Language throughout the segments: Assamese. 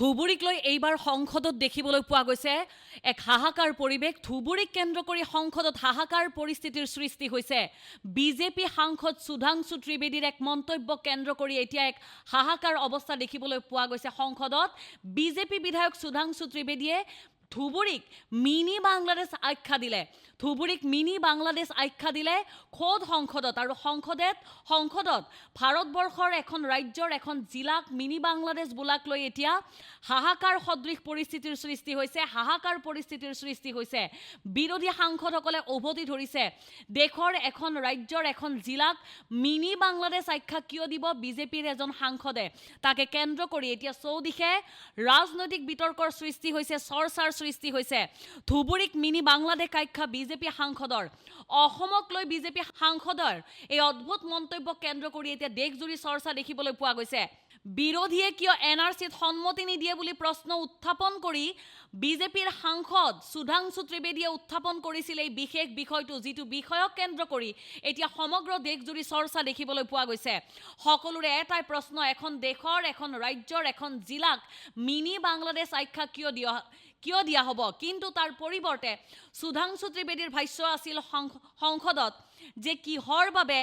ধুবুৰীক লৈ এইবাৰ সংসদত দেখিবলৈ পোৱা গৈছে এক হাহাকাৰ পৰিৱেশ। ধুবুৰীক কেন্দ্ৰ কৰি সংসদত হাহাকাৰ পৰিস্থিতিৰ সৃষ্টি হৈছে। বিজেপি সাংসদ সুধাংশু ত্ৰিবেদীৰ এক মন্তব্য কেন্দ্ৰ কৰি এতিয়া এক হাহাকাৰ অৱস্থা দেখিবলৈ পোৱা গৈছে সংসদত। বিজেপি বিধায়ক সুধাংশু ত্ৰিবেদীয়ে ধুবুৰীক মিনি বাংলাদেশ আখ্যা দিলে। ধুবুৰীক মিনি বাংলাদেশ আখ্যা দিলে খোদ সংসদত, আৰু সংসদত ভাৰতবৰ্ষৰ এখন ৰাজ্যৰ এখন জিলাক মিনি বাংলাদেশ বোলাক লৈ এতিয়া হাহাকাৰ সদৃশ পৰিস্থিতিৰ সৃষ্টি হৈছে। হাহাকাৰ পৰিস্থিতিৰ সৃষ্টি হৈছে। বিৰোধী সাংসদসকলে উভতি ধৰিছে দেশৰ এখন ৰাজ্যৰ এখন জিলাক মিনি বাংলাদেশ আখ্যা কিয় দিব বিজেপিৰ এজন সাংসদে, তাকে কেন্দ্ৰ কৰি এতিয়া চৌদিশে ৰাজনৈতিক বিতৰ্কৰ সৃষ্টি হৈছে, চৰ্চাৰ সৃষ্টি হৈছে। ধুবুৰীক মিনি বাংলাদেশ আখ্যা বিজেপি সাংসদৰ, অসমক লৈ বিজেপি সাংসদৰ এই অদ্ভুত মন্তব্য কেন্দ্ৰ কৰি এতিয়া দেশজুৰি চৰ্চা দেখিবলৈ পোৱা গৈছে। বিৰোধীয়ে কিয় এনআৰচিত সন্মতি নিদিয়ে বুলি প্ৰশ্ন উত্থাপন কৰি বিজেপিৰ সাংসদ সুধাংশু ত্ৰিবেদীয়ে উত্থাপন কৰিছিল এই বিশেষ বিষয়টো, যিটো বিষয়ক কেন্দ্ৰ কৰি এতিয়া সমগ্ৰ দেশজুৰি চৰ্চা দেখিবলৈ পোৱা গৈছে। সকলোৰে এটাই প্ৰশ্ন, এখন দেশৰ, এখন ৰাজ্যৰ, এখন জিলাক মিনি বাংলাদেশ আখ্যা কিয় দিয়া হ'ব? কিন্তু তাৰ পৰিৱৰ্তে সুধাংশু ত্ৰিবেদীৰ ভাষ্য আছিল সংসদত যে কিহৰ বাবে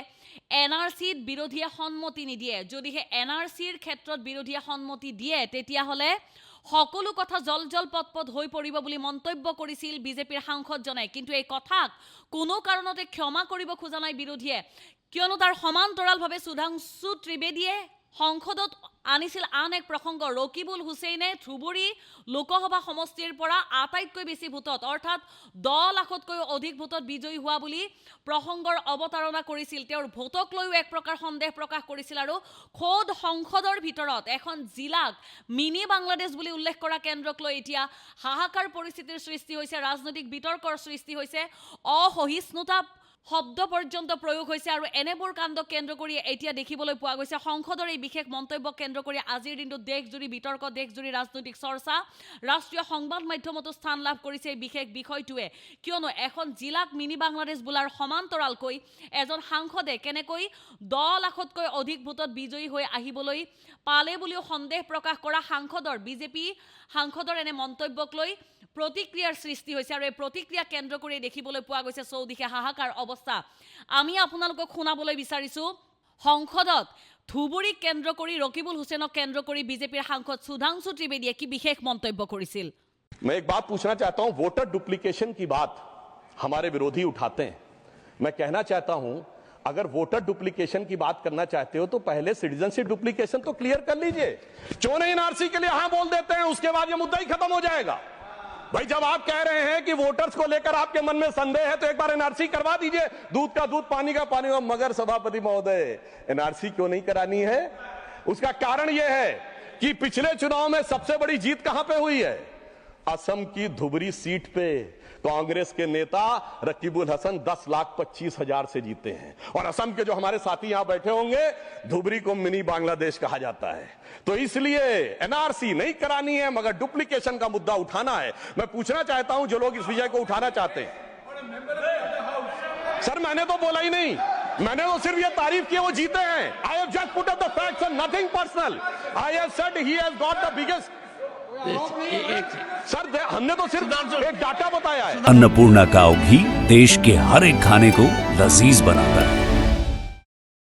এনআৰচিত বিৰোধীয়ে সন্মতি নিদিয়ে। যদিহে এনআৰচিৰ ক্ষেত্ৰত বিৰোধীয়ে সন্মতি দিয়ে তেতিয়াহ'লে সকলো কথা জল পটপট হৈ পৰিব বুলি মন্তব্য কৰিছিল বিজেপিৰ সাংসদজনে। কিন্তু এই কথাক কোনো কাৰণতে ক্ষমা কৰিব খোজা নাই বিৰোধীয়ে, কিয়নো তাৰ সমান্তৰালভাৱে সুধাংশু ত্ৰিবেদীয়ে সংসদত আনিছিল আন এক প্ৰসংগ। ৰকিবুল হুছেইনে ধুবুৰী লোকসভা সমষ্টিৰ পৰা আটাইতকৈ বেছি ভোটত, অৰ্থাৎ 10 লাখতকৈ অধিক ভোটত বিজয়ী হোৱা বুলি প্ৰসংগৰ অৱতাৰণা কৰিছিল। তেওঁৰ ভোটক লৈও এক প্ৰকাৰ সন্দেহ প্ৰকাশ কৰিছিল আৰু খোদ সংসদৰ ভিতৰত এখন জিলাক মিনি বাংলাদেশ বুলি উল্লেখ কৰা কেন্দ্ৰক লৈ এতিয়া হাহাকাৰ পৰিস্থিতিৰ সৃষ্টি হৈছে, ৰাজনৈতিক বিতৰ্কৰ সৃষ্টি হৈছে, অসহিষ্ণুতা শব্দ পৰ্যন্ত প্ৰয়োগ হৈছে। আৰু এনেবোৰ কাণ্ডক কেন্দ্ৰ কৰি এতিয়া দেখিবলৈ পোৱা গৈছে সংসদৰ এই বিশেষ মন্তব্য কেন্দ্ৰ কৰি আজিৰ দিনটোত দেশজুৰি বিতৰ্ক, দেশজুৰি ৰাজনৈতিক চৰ্চা, ৰাষ্ট্ৰীয় সংবাদ মাধ্যমতো স্থান লাভ কৰিছে এই বিশেষ বিষয়টোৱে। কিয়নো এখন জিলাক মিনি বাংলাদেশ বোলাৰ সমান্তৰালকৈ এজন সাংসদে কেনেকৈ 10 লাখতকৈ অধিক ভোটত বিজয়ী হৈ আহিবলৈ পালে বুলিও সন্দেহ প্ৰকাশ কৰা বিজেপি সাংসদৰ এনে মন্তব্যক লৈ প্ৰতিক্ৰিয়াৰ সৃষ্টি হৈছে। আৰু এই প্ৰতিক্ৰিয়া কেন্দ্ৰ কৰি দেখিবলৈ পোৱা গৈছে চৌদিশে হাহাকাৰ অৱস্থা। আমি আপোনালোকক শুনাবলৈ বিচাৰিছো সংসদত ধুবুৰীক কেন্দ্ৰ কৰি, ৰকিবুল হুছেইনক কেন্দ্ৰ কৰি বিজেপিৰ সাংসদ সুধাংশু ত্ৰিবেদীয়ে কি বিশেষ মন্তব্য কৰিছিল। मैं एक बात पूछना चाहता हूं, वोटर डुप्लीकेशन की बात हमारे विरोधी उठाते हैं। मैं कहना चाहता हूं, अगर वोटर डुप्लीकेशन की बात करना चाहते हो तो पहले सिटीजनशिप डुप्लीकेशन तो क्लियर कर लीजिए। क्यों नहीं एनआरसी के लिए हाँ बोल देते हैं, उसके बाद ये मुद्दा ही खत्म हो जाएगा। भाई जब आप कह रहे हैं कि वोटर्स को लेकर आपके मन में संदेह है तो एक बार एनआरसी करवा दीजिए। दूध का दूध, पानी का पानी। मगर सभापति महोदय, एनआरसी क्यों नहीं करानी है? उसका कारण यह है कि पिछले चुनाव में सबसे बड़ी जीत कहां पे हुई है? असम की धुबरी सीट पे कांग्रेस के नेता रकीबुल हसन 10,25,000 से जीते हैं। और असम के जो हमारे साथी यहां बैठे होंगे, धुबरी को मिनी बांग्लादेश कहा जाता है। तो इसलिए एनआरसी नहीं करानी है, मगर डुप्लीकेशन का मुद्दा उठाना है। मैं पूछना चाहता हूं जो लोग इस विषय को उठाना चाहते हैं। सर मैंने तो बोला ही नहीं, मैंने तो सिर्फ ये तारीफ की वो जीते हैं। I have just put up the facts and nothing personal. I have said he has got the biggest. Sir हमने तो सिर्फ एक डाटा बताया है। अन्नपूर्णा काव घी देश के हर एक खाने को लजीज बनाता है।